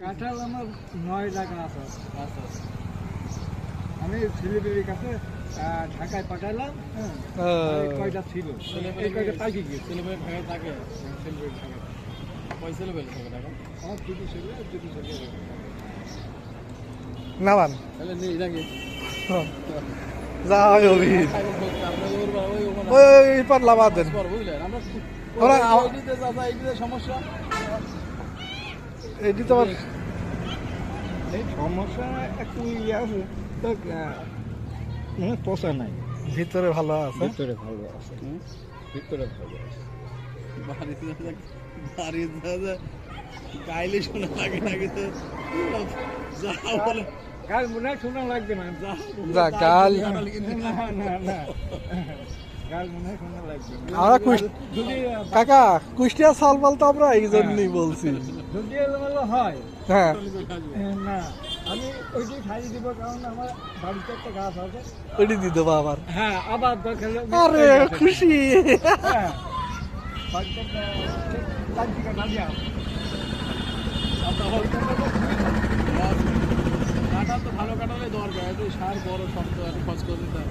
কাঁঠাল আমার 9 লাখ আছে। আমি ছেলেদের কাছে ঢাকায় পাঠালাম, কয়টা ছিল এই কয়টা পাইকে গিয়েছে। ছেলেমেয়ে ঢাকায় থাকে, ছেলেমেয়ে ঢাকায় পয়সা লেবেল থাকে টাকা আমার দুটো ছেলে নামান তাহলে নেই নাকি যা হয় অভি ওই পাতলা বাদ দেন বুঝলেন আমরা সমস্যা এটি তো আবার এই সমস্যা একটু ইয়ে আছে তো, পোষা নাই। ভিতরে ভালো আছে ভিতরে ভালো আছে, ভিতরে ভালো আছে। গাইলে শোনা লাগে না কিন্তু যা বলে কাল মনে হয় শোনা লাগবে না, যা কাল না না কাল মনে হয় শোনা লাগবে না। আমরা যদি কাকা কুষ্টিয়া সাল পাল তো আমরা এই জন্যই বলছি যদি এলোমেলো হয়, হ্যাঁ না আমি ওইটাই খাইয়ে দিব, কারণ আমার বাড়িতে একটা গাছ আছে। ওইটি দিয়ে দেবো আবার হ্যাঁ, আবার দরকার হলে আরে খুশি হ্যাঁ, বাড়িতে একটা 4 বিঘা বাড়ি আছে। কাঁঠাল তো ভালো কাঁঠালে দরকার, একটু সার বড় শক্ত খরচ করে দিতে